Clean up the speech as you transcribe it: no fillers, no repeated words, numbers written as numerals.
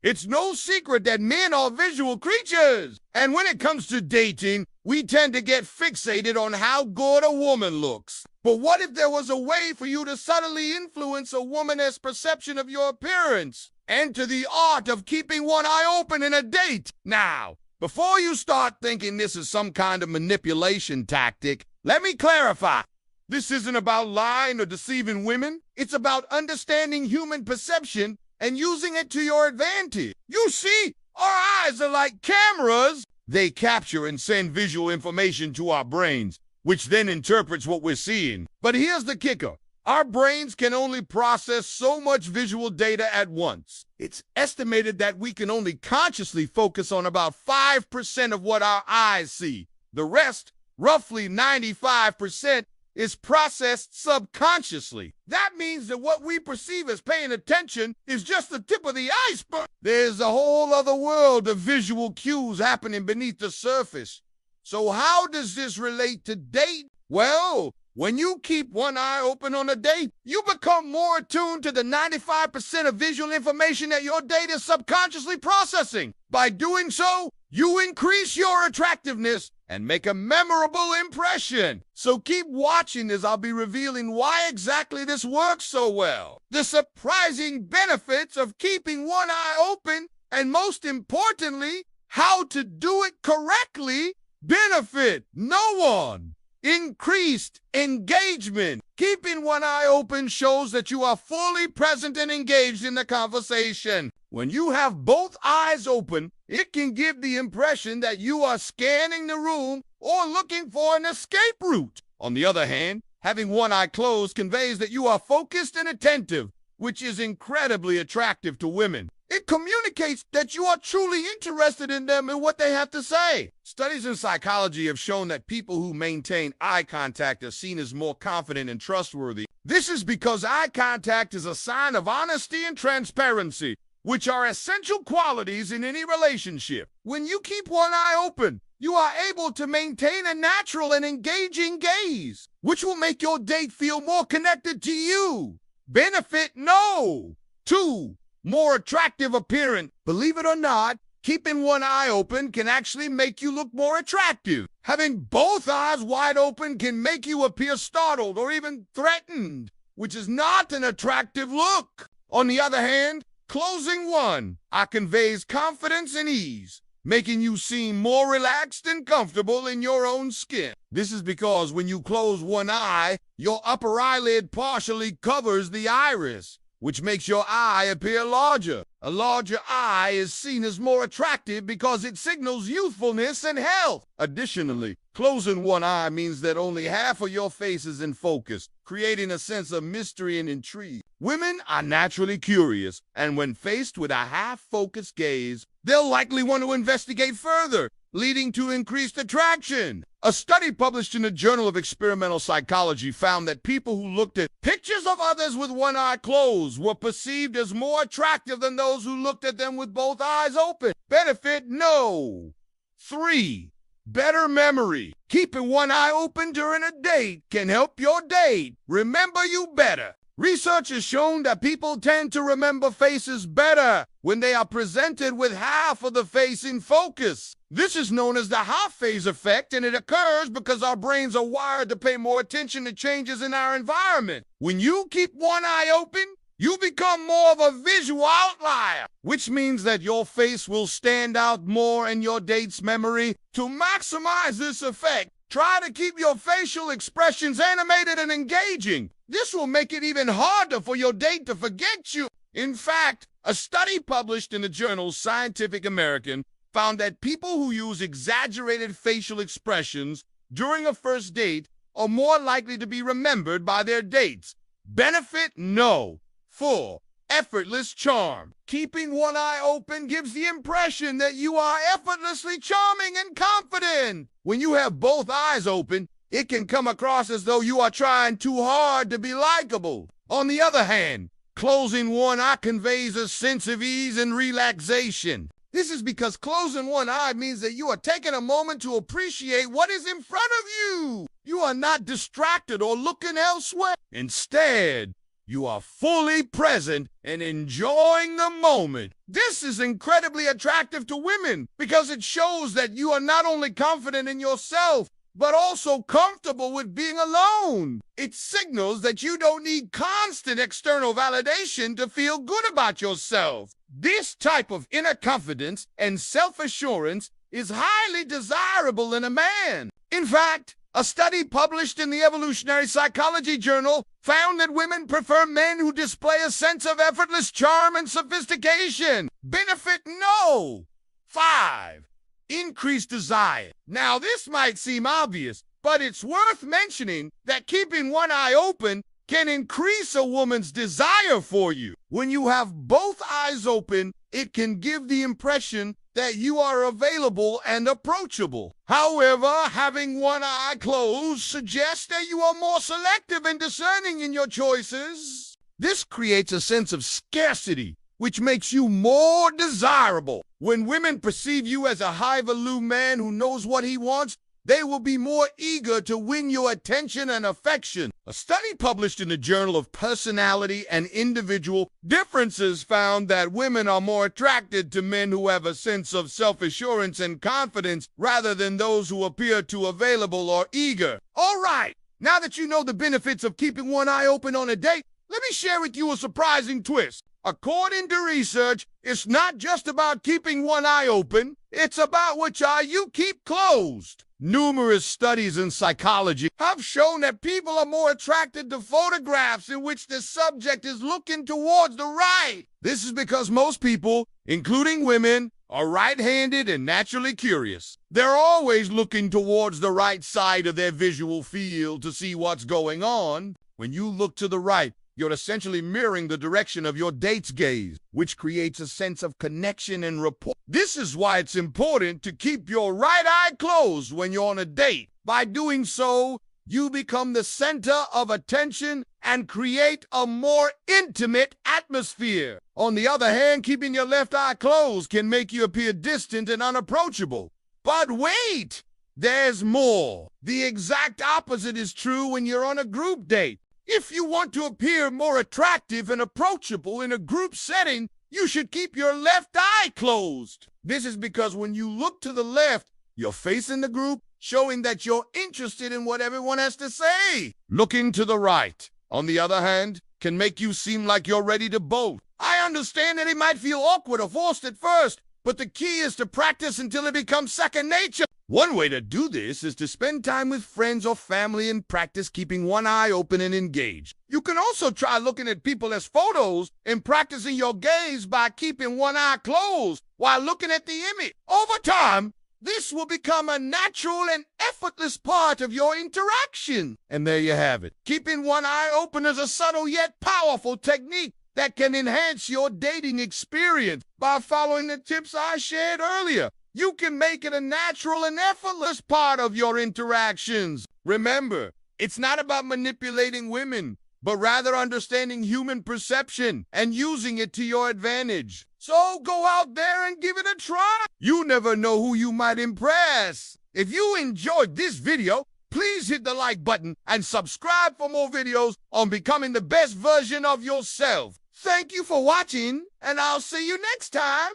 It's no secret that men are visual creatures. And when it comes to dating, we tend to get fixated on how good a woman looks. But what if there was a way for you to subtly influence a woman's perception of your appearance? Enter the art of keeping one eye open in a date. Now, before you start thinking this is some kind of manipulation tactic, let me clarify. This isn't about lying or deceiving women. It's about understanding human perception and using it to your advantage. You see, our eyes are like cameras. They capture and send visual information to our brains, which then interprets what we're seeing. But here's the kicker. Our brains can only process so much visual data at once. It's estimated that we can only consciously focus on about 5% of what our eyes see. The rest, roughly 95%, is processed subconsciously. That means that what we perceive as paying attention is just the tip of the iceberg. There's a whole other world of visual cues happening beneath the surface. So how does this relate to dating? Well, when you keep one eye open on a date, you become more attuned to the 95% of visual information that your date is subconsciously processing. By doing so, you increase your attractiveness and make a memorable impression. So keep watching as I'll be revealing why exactly this works so well, the surprising benefits of keeping one eye open, and most importantly, how to do it correctly benefit no one. Increased engagement. Keeping one eye open shows that you are fully present and engaged in the conversation. When you have both eyes open, it can give the impression that you are scanning the room or looking for an escape route. On the other hand, having one eye closed conveys that you are focused and attentive, which is incredibly attractive to women. It communicates that you are truly interested in them and what they have to say. Studies in psychology have shown that people who maintain eye contact are seen as more confident and trustworthy. This is because eye contact is a sign of honesty and transparency, which are essential qualities in any relationship. When you keep one eye open, you are able to maintain a natural and engaging gaze, which will make your date feel more connected to you. Benefit no. 2. More attractive appearance. Believe it or not, keeping one eye open can actually make you look more attractive. Having both eyes wide open can make you appear startled or even threatened, which is not an attractive look. On the other hand, closing one eye conveys confidence and ease, making you seem more relaxed and comfortable in your own skin. This is because when you close one eye, your upper eyelid partially covers the iris, which makes your eye appear larger. A larger eye is seen as more attractive because it signals youthfulness and health. Additionally, closing one eye means that only half of your face is in focus, creating a sense of mystery and intrigue. Women are naturally curious, and when faced with a half-focused gaze, they'll likely want to investigate further, leading to increased attraction. A study published in the Journal of Experimental Psychology found that people who looked at pictures of others with one eye closed were perceived as more attractive than those who looked at them with both eyes open. Benefit no. 3. Better memory. Keeping one eye open during a date can help your date remember you better. Research has shown that people tend to remember faces better when they are presented with half of the face in focus. This is known as the half phase effect, and it occurs because our brains are wired to pay more attention to changes in our environment. When you keep one eye open, you become more of a visual outlier, which means that your face will stand out more in your date's memory. To maximize this effect, try to keep your facial expressions animated and engaging. This will make it even harder for your date to forget you. In fact, a study published in the journal Scientific American found that people who use exaggerated facial expressions during a first date are more likely to be remembered by their dates. Benefit no. 4. Effortless charm. Keeping one eye open gives the impression that you are effortlessly charming and confident. When you have both eyes open, it can come across as though you are trying too hard to be likable. On the other hand, closing one eye conveys a sense of ease and relaxation. This is because closing one eye means that you are taking a moment to appreciate what is in front of you. You are not distracted or looking elsewhere. Instead, You are fully present and enjoying the moment. This is incredibly attractive to women because it shows that you are not only confident in yourself, but also comfortable with being alone. It signals that you don't need constant external validation to feel good about yourself. This type of inner confidence and self-assurance is highly desirable in a man. In fact, a study published in the Evolutionary Psychology Journal found that women prefer men who display a sense of effortless charm and sophistication. Benefit? No. 5. Increased desire. Now, this might seem obvious, but it's worth mentioning that keeping one eye open can increase a woman's desire for you. When you have both eyes open, it can give the impression that you are available and approachable. However, having one eye closed suggests that you are more selective and discerning in your choices. This creates a sense of scarcity, which makes you more desirable. When women perceive you as a high-value man who knows what he wants, they will be more eager to win your attention and affection. A study published in the Journal of Personality and Individual Differences found that women are more attracted to men who have a sense of self-assurance and confidence rather than those who appear too available or eager. All right, now that you know the benefits of keeping one eye open on a date, let me share with you a surprising twist. According to research, it's not just about keeping one eye open, it's about which eye you keep closed. Numerous studies in psychology have shown that people are more attracted to photographs in which the subject is looking towards the right. This is because most people, including women, are right-handed and naturally curious. They're always looking towards the right side of their visual field to see what's going on. When you look to the right, you're essentially mirroring the direction of your date's gaze, which creates a sense of connection and rapport. This is why it's important to keep your right eye closed when you're on a date. By doing so, you become the center of attention and create a more intimate atmosphere. On the other hand, keeping your left eye closed can make you appear distant and unapproachable. But wait, there's more. The exact opposite is true when you're on a group date. If you want to appear more attractive and approachable in a group setting, you should keep your left eye closed. This is because when you look to the left, you're facing the group, showing that you're interested in what everyone has to say. Looking to the right, on the other hand, can make you seem like you're ready to bolt. I understand that it might feel awkward or forced at first, but the key is to practice until it becomes second nature. One way to do this is to spend time with friends or family and practice keeping one eye open and engaged. You can also try looking at people as photos and practicing your gaze by keeping one eye closed while looking at the image. Over time, this will become a natural and effortless part of your interaction. And there you have it. Keeping one eye open is a subtle yet powerful technique that can enhance your dating experience. By following the tips I shared earlier, you can make it a natural and effortless part of your interactions. Remember, it's not about manipulating women, but rather understanding human perception and using it to your advantage. So go out there and give it a try. You never know who you might impress. If you enjoyed this video, please hit the like button and subscribe for more videos on becoming the best version of yourself. Thank you for watching, and I'll see you next time.